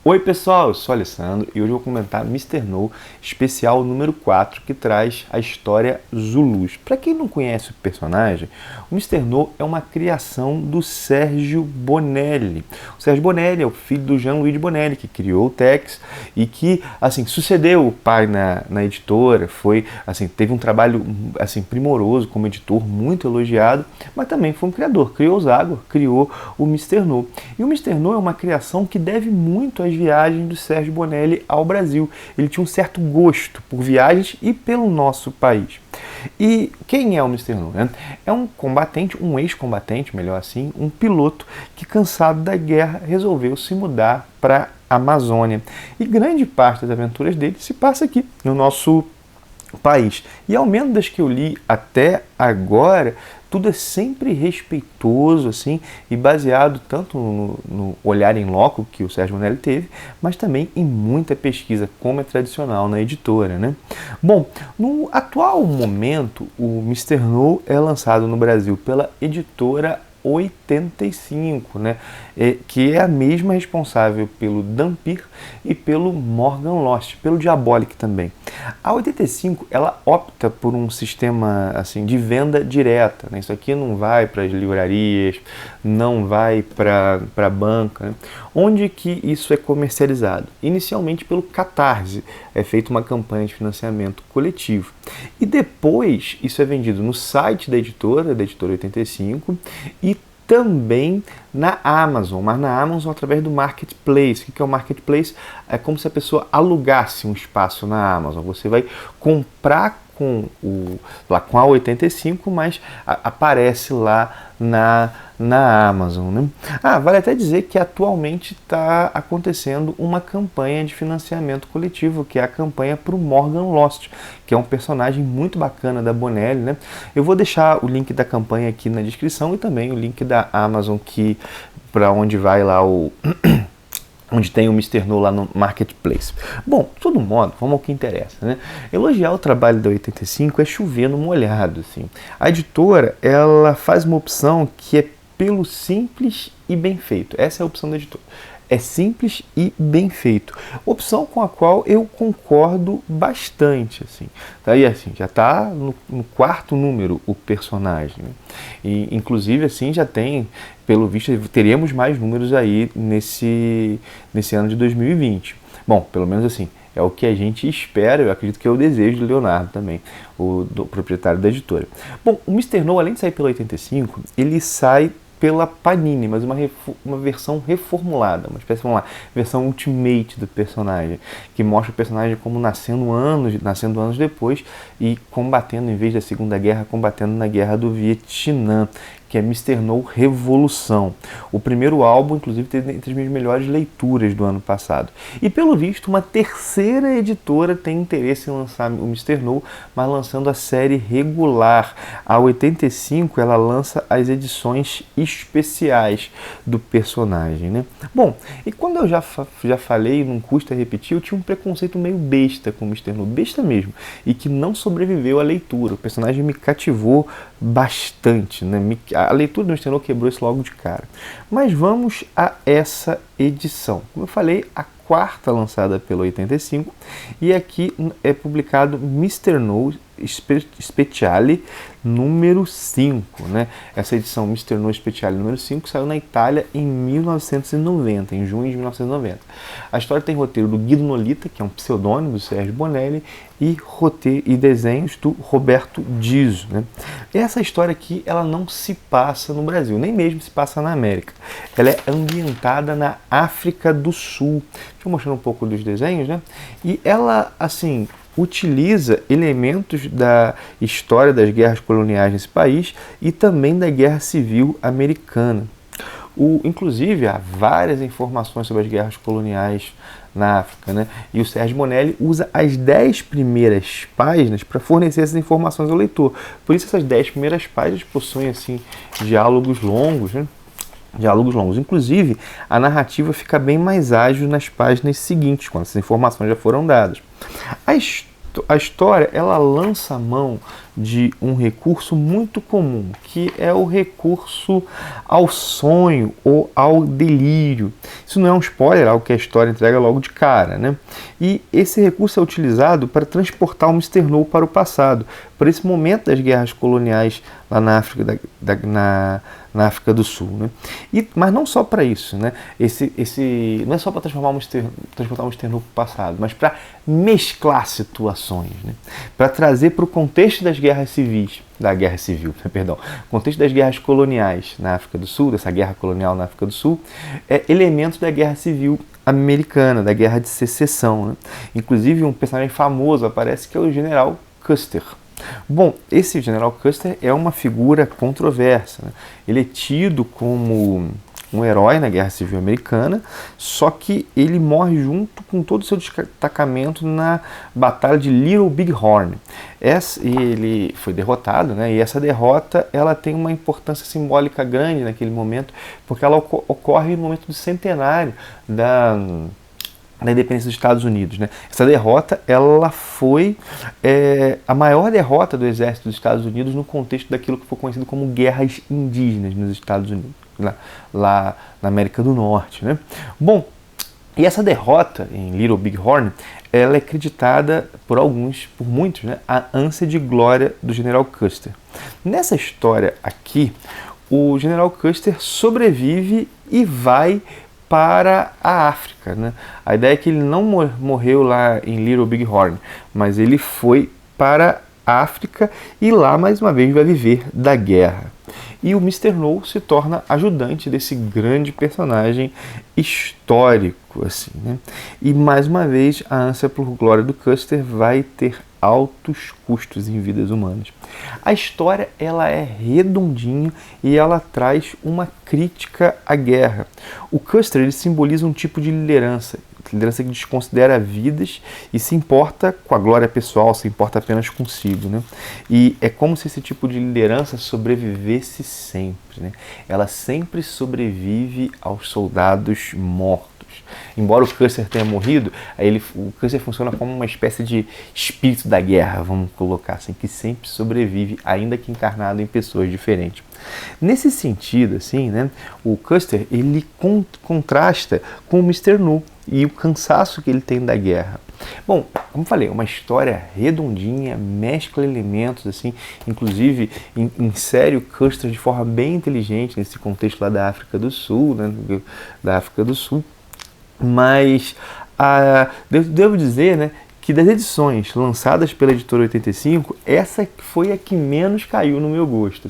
Oi pessoal, eu sou o Alessandro e hoje eu vou comentar Mr. No, especial número 4, que traz a história Zulus. Para quem não conhece o personagem, o Mr. No é uma criação do Sérgio Bonelli. O Sérgio Bonelli é o filho do Jean-Louis Bonelli, que criou o Tex e que sucedeu o pai na editora, teve um trabalho primoroso como editor, muito elogiado, mas também foi um criador, criou o Zagor, criou o Mr. No. E o Mr. No é uma criação que deve muito às viagens do Sérgio Bonelli ao Brasil. Ele tinha um certo gosto por viagens e pelo nosso país. E quem é o Mr. No? É um combatente, um ex-combatente, melhor assim, um piloto que, cansado da guerra, resolveu se mudar para a Amazônia. E grande parte das aventuras dele se passa aqui, no nosso país. E ao menos das que eu li até agora, tudo é sempre respeitoso e baseado tanto no olhar em loco que o Sérgio Bonelli teve, mas também em muita pesquisa, como é tradicional na editora, né? Bom, no atual momento, o Mr. No é lançado no Brasil pela editora 85, né? Que é a mesma responsável pelo Dhampir e pelo Morgan Lost, pelo Diabolic também. A 85 ela opta por um sistema de venda direta, né? Isso aqui não vai para as livrarias, não vai para a banca, né? Onde que isso é comercializado? Inicialmente pelo Catarse, é feita uma campanha de financiamento coletivo. E depois isso é vendido no site da editora 85, e também na Amazon, mas na Amazon através do Marketplace. O que é o Marketplace? É como se a pessoa alugasse um espaço na Amazon. Você vai comprar com a 85, mas aparece lá na Amazon, né? Vale até dizer que atualmente está acontecendo uma campanha de financiamento coletivo, que é a campanha para o Morgan Lost, que é um personagem muito bacana da Bonelli, né? Eu vou deixar o link da campanha aqui na descrição e também o link da Amazon, para onde vai lá onde tem o Mr. No lá no Marketplace. Bom, de todo modo, vamos ao que interessa, né? Elogiar o trabalho da 85 é chover no molhado, A editora, ela faz uma opção que é pelo simples e bem feito. Essa é a opção da editora. É simples e bem feito. Opção com a qual eu concordo bastante, Daí, já está no quarto número o personagem, né? E, inclusive, já tem, pelo visto, teremos mais números aí nesse ano de 2020. Bom, pelo menos é o que a gente espera, eu acredito que é o desejo do Leonardo também, do proprietário da editora. Bom, o Mr. No, além de sair pela 85, ele sai pela Panini, mas uma versão reformulada, uma espécie, versão ultimate do personagem, que mostra o personagem como nascendo anos depois e combatendo, em vez da Segunda Guerra, combatendo na Guerra do Vietnã, que é Mr. No Revolução. O primeiro álbum, inclusive, teve entre as minhas melhores leituras do ano passado. E, pelo visto, uma terceira editora tem interesse em lançar o Mr. No, mas lançando a série regular. A 85, ela lança as edições especiais do personagem, né? Bom, e quando eu já falei, não custa repetir, eu tinha um preconceito meio besta com o Mr. No, besta mesmo, e que não sobreviveu à leitura. O personagem me cativou bastante, né? A leitura do Mr. No quebrou isso logo de cara. Mas vamos a essa edição. Como eu falei, a quarta lançada pela 85, e aqui é publicado Mr. No Speciale número 5, né? Essa edição Mr. No Speciale número 5 saiu na Itália em 1990, em junho de 1990. A história tem roteiro do Guido Nolita, que é um pseudônimo do Sérgio Bonelli, e desenhos do Roberto Diso, né? Essa história aqui, ela não se passa no Brasil, nem mesmo se passa na América. Ela é ambientada na África do Sul. Deixa eu mostrar um pouco dos desenhos, né? E ela, utiliza elementos da história das guerras coloniais nesse país e também da Guerra Civil Americana. Inclusive, há várias informações sobre as guerras coloniais na África, né? E o Sérgio Bonelli usa as 10 primeiras páginas para fornecer essas informações ao leitor. Por isso, essas 10 primeiras páginas possuem diálogos longos, né? Inclusive, a narrativa fica bem mais ágil nas páginas seguintes, quando essas informações já foram dadas. A a história ela lança a mão de um recurso muito comum, que é o recurso ao sonho ou ao delírio. Isso não é um spoiler, é algo que a história entrega logo de cara, né? E esse recurso é utilizado para transportar o Mister No para o passado, para esse momento das guerras coloniais lá na África, na África do Sul, né? Mas não só para isso, né? Não é só para transportar o Mister No para o passado, mas para mesclar situações, né? Para trazer para o contexto das guerras civis, contexto das guerras coloniais na África do Sul, dessa guerra colonial na África do Sul, elementos da guerra civil americana, da guerra de secessão, né? Inclusive um personagem famoso aparece que é o General Custer. Bom, esse General Custer é uma figura controversa, né? Ele é tido como um herói na Guerra Civil Americana, só que ele morre junto com todo o seu destacamento na Batalha de Little Big Horn. Ele foi derrotado, né? E essa derrota ela tem uma importância simbólica grande naquele momento, porque ela ocorre no momento do centenário da independência dos Estados Unidos, né? Essa derrota ela foi a maior derrota do exército dos Estados Unidos no contexto daquilo que foi conhecido como guerras indígenas nos Estados Unidos, lá na América do Norte, né? Bom, e essa derrota em Little Big Horn, ela é acreditada por muitos, né, a ânsia de glória do General Custer. Nessa história aqui, o General Custer sobrevive e vai para a África, né? A ideia é que ele não morreu lá em Little Big Horn, mas ele foi para a África e lá mais uma vez vai viver da guerra. E o Mister No se torna ajudante desse grande personagem histórico, assim, né? E mais uma vez a ânsia por glória do Custer vai ter altos custos em vidas humanas. A história ela é redondinha e ela traz uma crítica à guerra. O Custer ele simboliza um tipo de liderança que desconsidera vidas e se importa com a glória pessoal, se importa apenas consigo, né? E é como se esse tipo de liderança sobrevivesse sempre, né? Ela sempre sobrevive aos soldados mortos. Embora o Custer tenha morrido, o Custer funciona como uma espécie de espírito da guerra, vamos colocar assim, que sempre sobrevive, ainda que encarnado em pessoas diferentes. Nesse sentido, assim, né, o Custer ele contrasta com o Mister No e o cansaço que ele tem da guerra. Bom, como falei, uma história redondinha, mescla elementos, assim, inclusive insere o Custer de forma bem inteligente nesse contexto lá da África do Sul, né, Mas devo dizer, né, que das edições lançadas pela Editora 85, essa foi a que menos caiu no meu gosto.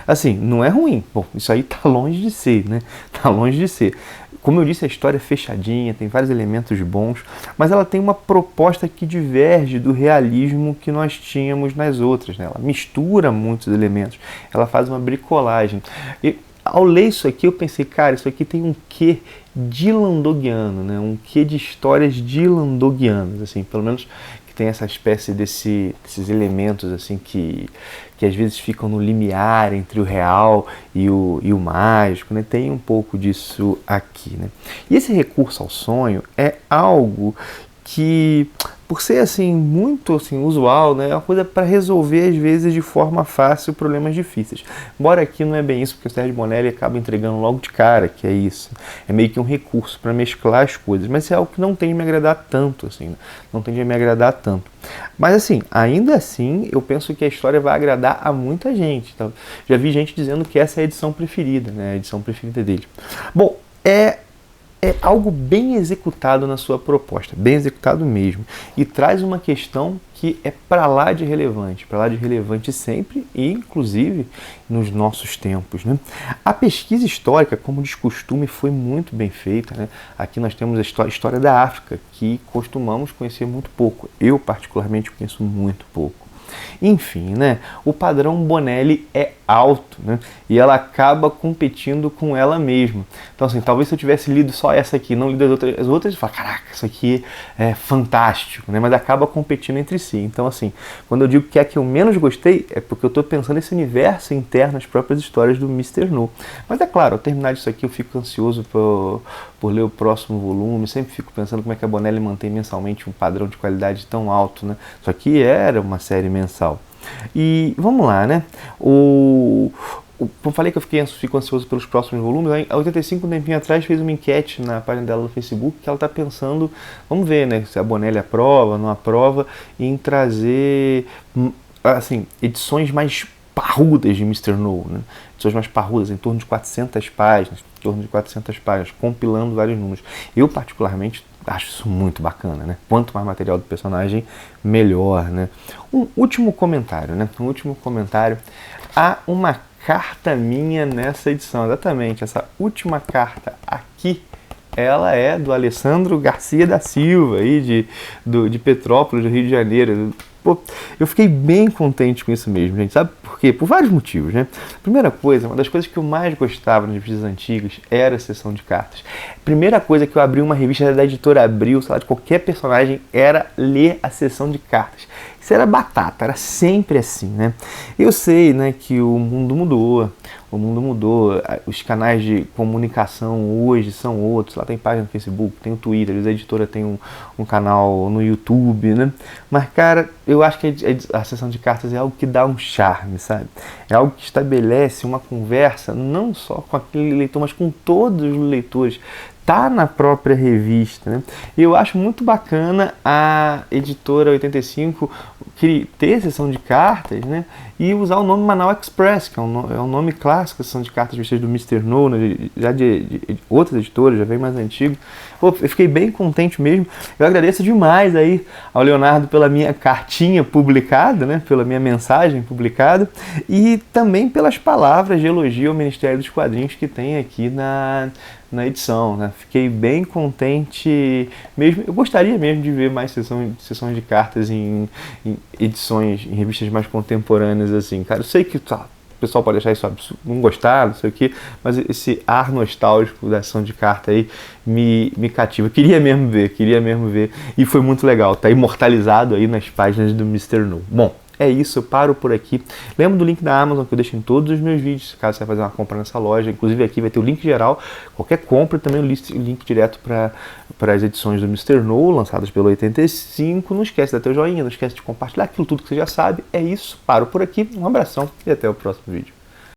Assim, não é ruim. Bom, isso aí tá longe de ser, né? Tá longe de ser. Como eu disse, a história é fechadinha, tem vários elementos bons, mas ela tem uma proposta que diverge do realismo que nós tínhamos nas outras, né? Ela mistura muitos elementos, ela faz uma bricolagem. E ao ler isso aqui, eu pensei, cara, isso aqui tem um quê dylan-dogiano, né? Um quê de histórias dylan-dogianas, assim, pelo menos que tem essa espécie desses elementos assim que às vezes ficam no limiar entre o real e o mágico, né? Tem um pouco disso aqui, né? E esse recurso ao sonho é algo que, por ser assim muito assim usual, né, é uma coisa para resolver às vezes de forma fácil problemas difíceis. Embora aqui não é bem isso, porque o Sérgio Bonelli acaba entregando logo de cara que é isso. É meio que um recurso para mesclar as coisas, mas é algo que não tende a me agradar tanto, assim, né? Não tende a me agradar tanto. Mas assim, ainda assim, eu penso que a história vai agradar a muita gente. Então, já vi gente dizendo que essa é a edição preferida, né? A edição preferida dele. Bom, é algo bem executado na sua proposta, bem executado mesmo, e traz uma questão que é para lá de relevante sempre, e inclusive nos nossos tempos, né? A pesquisa histórica, como de costume, foi muito bem feita, né? Aqui nós temos a história da África, que costumamos conhecer muito pouco. Eu, particularmente, conheço muito pouco. Enfim, né? O padrão Bonelli é alto, né? E ela acaba competindo com ela mesma. Então, assim, talvez se eu tivesse lido só essa aqui, não lido as outras, eu falo, caraca, isso aqui é fantástico, né? Mas acaba competindo entre si. Então, assim, quando eu digo que é a que eu menos gostei, é porque eu estou pensando nesse universo interno, as próprias histórias do Mister No. Mas é claro, ao terminar isso aqui, eu fico ansioso por por ler o próximo volume, sempre fico pensando como é que a Bonelli mantém mensalmente um padrão de qualidade tão alto, né? Só que era uma série mensal. E vamos lá, né? Eu falei que fico ansioso pelos próximos volumes. A 85, um tempinho atrás, fez uma enquete na página dela no Facebook que ela está pensando, vamos ver, né, se a Bonelli aprova, não aprova, em trazer, assim, edições mais parrudas de Mr. No, né? Edições mais parrudas, em torno de 400 páginas, compilando vários números. Eu, particularmente, acho isso muito bacana, né? Quanto mais material do personagem, melhor, né? Um último comentário, né? Há uma carta minha nessa edição, exatamente, essa última carta aqui, ela é do Alessandro Garcia da Silva, aí de Petrópolis, do Rio de Janeiro. Pô, eu fiquei bem contente com isso mesmo, gente. Sabe por quê? Por vários motivos, né? Primeira coisa, uma das coisas que eu mais gostava nas revistas antigas era a seção de cartas. Primeira coisa que eu abri uma revista da editora Abril, sei lá, de qualquer personagem, era ler a seção de cartas. Isso era batata, era sempre assim, né? Eu sei, né, que o mundo mudou, os canais de comunicação hoje são outros, lá tem página no Facebook, tem o Twitter, a editora tem um canal no YouTube, né? Mas, cara, eu acho que a sessão de cartas é algo que dá um charme, sabe? É algo que estabelece uma conversa, não só com aquele leitor, mas com todos os leitores. Tá na própria revista, né? E eu acho muito bacana a editora 85 ter sessão de cartas, né? E usar o nome Manaus Express, que é um nome clássico, a sessão de cartas vistas do Mr. No, né? Já de outras editoras, já vem mais antigo. Pô, eu fiquei bem contente mesmo. Eu agradeço demais aí ao Leonardo pela minha cartinha publicada, né? Pela minha mensagem publicada e também pelas palavras de elogio ao Ministério dos Quadrinhos que tem aqui na edição, né? Fiquei bem contente mesmo. Eu gostaria mesmo de ver mais sessões de cartas em edições, em revistas mais contemporâneas, assim, cara. Eu sei que o pessoal pode achar isso absurdo, não gostar, não sei o que, mas esse ar nostálgico da sessão de carta aí me cativa. Queria mesmo ver, e foi muito legal, tá imortalizado aí nas páginas do Mr. No. Bom, é isso, eu paro por aqui. Lembra do link da Amazon que eu deixo em todos os meus vídeos, caso você vai fazer uma compra nessa loja. Inclusive aqui vai ter o link geral, qualquer compra, também o link direto para as edições do Mr. No, lançadas pelo 85. Não esquece de dar teu joinha, não esquece de compartilhar aquilo tudo que você já sabe. É isso, paro por aqui, um abração e até o próximo vídeo.